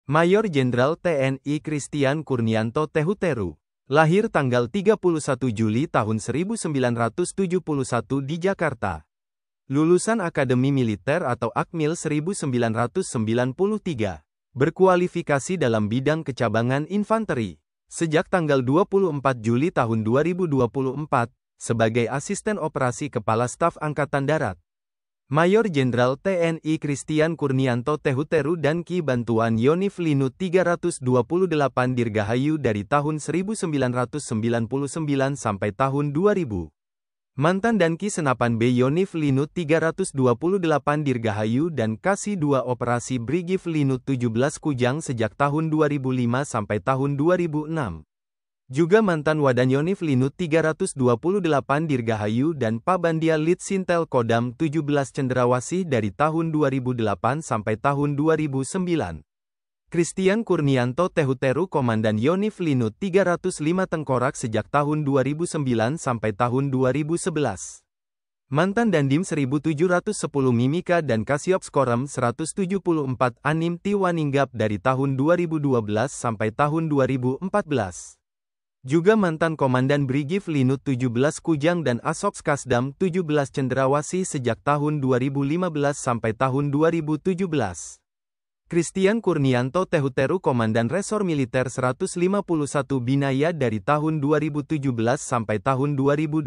Mayor Jenderal TNI Christian Kurnianto Tehuteru, lahir tanggal 31 Juli tahun 1971 di Jakarta. Lulusan Akademi Militer atau Akmil 1993. Berkualifikasi dalam bidang kecabangan infanteri. Sejak tanggal 24 Juli tahun 2024, sebagai Asisten Operasi Kepala Staf Angkatan Darat. Mayor Jenderal TNI Christian Kurnianto Tehuteru dan Ki Bantuan Yonif Linut 328 Dirgahayu dari tahun 1999 sampai tahun 2000. Mantan Danki Senapan B Yonif Linut 328 Dirgahayu dan Kasih 2 Operasi Brigif Linut 17 Kujang sejak tahun 2005 sampai tahun 2006. Juga mantan Wadan Yonif Linut 328 Dirgahayu dan Pabandia Lit Sintel Kodam 17 Cendrawasih dari tahun 2008 sampai tahun 2009. Christian Kurnianto Tehuteru Komandan Yonif Linut 305 Tengkorak sejak tahun 2009 sampai tahun 2011. Mantan Dandim 1710 Mimika dan Kasiops Korem 174 Anim Tiwaninggap dari tahun 2012 sampai tahun 2014. Juga mantan Komandan Brigif Linut 17 Kujang dan Asops Kasdam 17 Cendrawasih sejak tahun 2015 sampai tahun 2017. Christian Kurnianto Tehuteru Komandan Resor Militer 151 Binaya dari tahun 2017 sampai tahun 2018.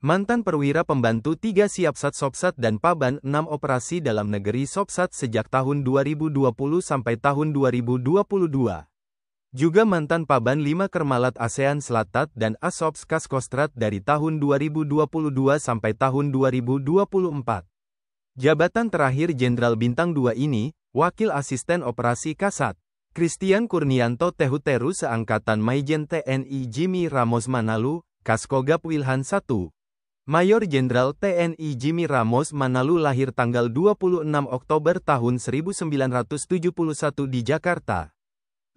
Mantan Perwira Pembantu 3 Siapsat Sopsat dan Paban 6 Operasi Dalam Negeri Sopsat sejak tahun 2020 sampai tahun 2022. Juga mantan Paban 5 Kermalat ASEAN Selatat dan Asops Kaskostrat dari tahun 2022 sampai tahun 2024. Jabatan terakhir Jenderal Bintang 2 ini, Wakil Asisten Operasi Kasat. Christian Kurnianto Tehuteru seangkatan Maijen TNI Jimmy Ramos Manalu, Kaskogap Wilhan 1. Mayor Jenderal TNI Jimmy Ramos Manalu lahir tanggal 26 Oktober tahun 1971 di Jakarta.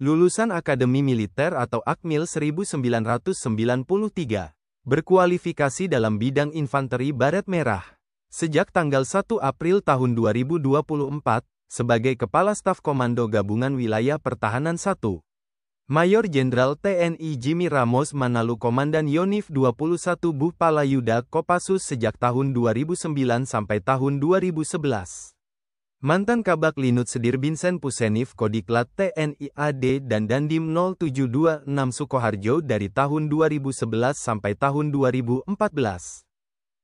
Lulusan Akademi Militer atau Akmil 1993. Berkualifikasi dalam bidang infanteri baret merah. Sejak tanggal 1 April tahun 2024, sebagai Kepala Staf Komando Gabungan Wilayah Pertahanan 1. Mayor Jenderal TNI Jimmy Ramos Manalu Komandan Yonif 21 Buh Palayuda Kopassus sejak tahun 2009 sampai tahun 2011. Mantan Kabak Linut Sedir Binsen Pusenif Kodiklat TNI AD dan Dandim 0726 Sukoharjo dari tahun 2011 sampai tahun 2014.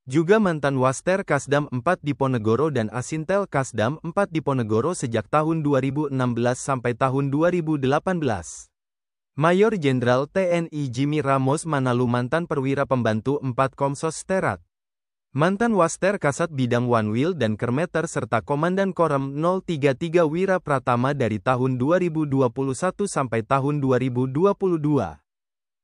Juga mantan Waster Kasdam 4 Diponegoro dan Asintel Kasdam 4 Diponegoro sejak tahun 2016 sampai tahun 2018. Mayor Jenderal TNI Jimmy Ramos Manalu mantan Perwira Pembantu 4 Komsos Terat. Mantan Waster Kasat Bidang Wanwil dan Kermeter serta Komandan Korem 033 Wira Pratama dari tahun 2021 sampai tahun 2022.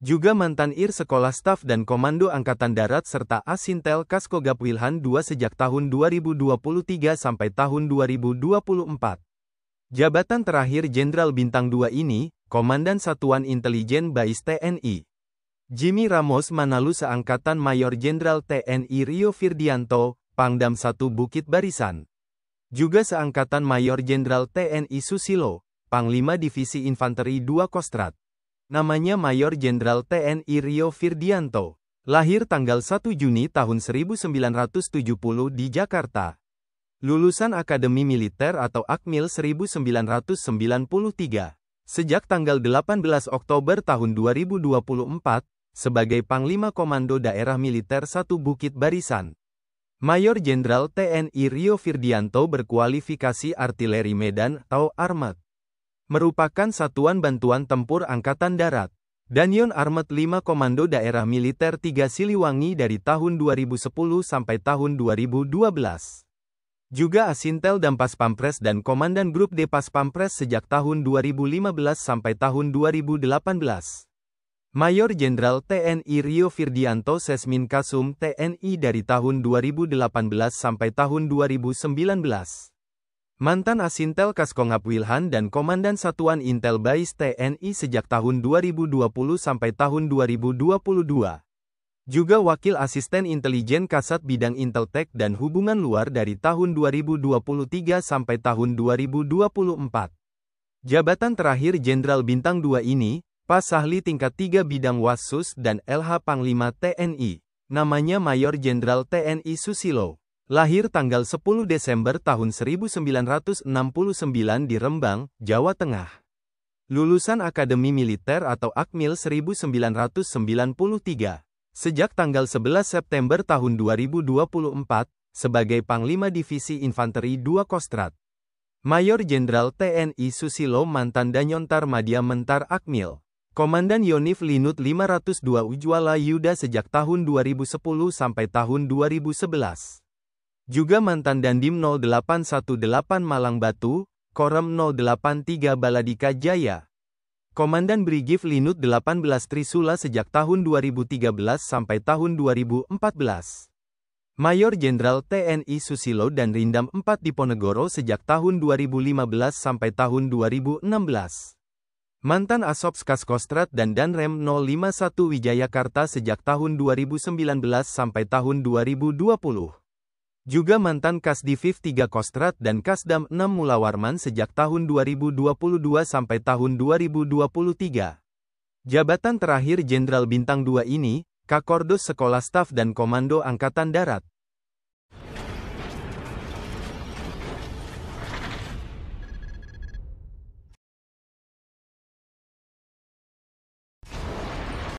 Juga mantan Ir Sekolah Staf dan Komando Angkatan Darat serta Asintel Kaskogap Wilhan 2 sejak tahun 2023 sampai tahun 2024. Jabatan terakhir Jenderal Bintang 2 ini, Komandan Satuan Intelijen Bais TNI. Jimmy Ramos Manalu seangkatan Mayor Jenderal TNI Rio Firdianto, Pangdam 1 Bukit Barisan. Juga seangkatan Mayor Jenderal TNI Susilo, Panglima Divisi Infanteri 2 Kostrat. Namanya Mayor Jenderal TNI Rio Firdianto. Lahir tanggal 1 Juni tahun 1970 di Jakarta. Lulusan Akademi Militer atau Akmil 1993. Sejak tanggal 18 Oktober tahun 2024, sebagai Panglima Komando Daerah Militer 1 Bukit Barisan. Mayor Jenderal TNI Rio Firdianto berkualifikasi Artileri Medan atau Armet. Merupakan Satuan Bantuan Tempur Angkatan Darat. Danyon Armet 5 Komando Daerah Militer 3 Siliwangi dari tahun 2010 sampai tahun 2012. Juga Asintel dan Paspampres dan Komandan Grup D Paspampres sejak tahun 2015 sampai tahun 2018. Mayor Jenderal TNI Rio Firdianto Sesmin Kasum TNI dari tahun 2018 sampai tahun 2019. Mantan Asintel Kaskongap Wilhan dan Komandan Satuan Intel Bais TNI sejak tahun 2020 sampai tahun 2022. Juga Wakil Asisten Intelijen Kasat Bidang Inteltek dan Hubungan Luar dari tahun 2023 sampai tahun 2024. Jabatan terakhir Jenderal Bintang 2 ini, Pas Ahli tingkat 3 bidang Wasus dan LH Panglima TNI. Namanya Mayor Jenderal TNI Susilo. Lahir tanggal 10 Desember tahun 1969 di Rembang, Jawa Tengah. Lulusan Akademi Militer atau Akmil 1993. Sejak tanggal 11 September tahun 2024, sebagai Panglima Divisi Infanteri 2 Kostrat. Mayor Jenderal TNI Susilo mantan Danyontar Madya Mentar Akmil. Komandan Yonif Linut 502 Ujwala Yuda sejak tahun 2010 sampai tahun 2011. Juga mantan Dandim 0818 Malang Batu, Korem 083 Baladika Jaya. Komandan Brigif Linut 18 Trisula sejak tahun 2013 sampai tahun 2014. Mayor Jenderal TNI Susilo dan Rindam 4 Diponegoro sejak tahun 2015 sampai tahun 2016. Mantan Asopskas Kostrat dan Danrem 051 Wijayakarta sejak tahun 2019 sampai tahun 2020. Juga mantan Kasdiviv 3 Kostrat dan Kasdam 6 Mulawarman sejak tahun 2022 sampai tahun 2023. Jabatan terakhir Jenderal Bintang 2 ini, Kakordos Sekolah Staf dan Komando Angkatan Darat.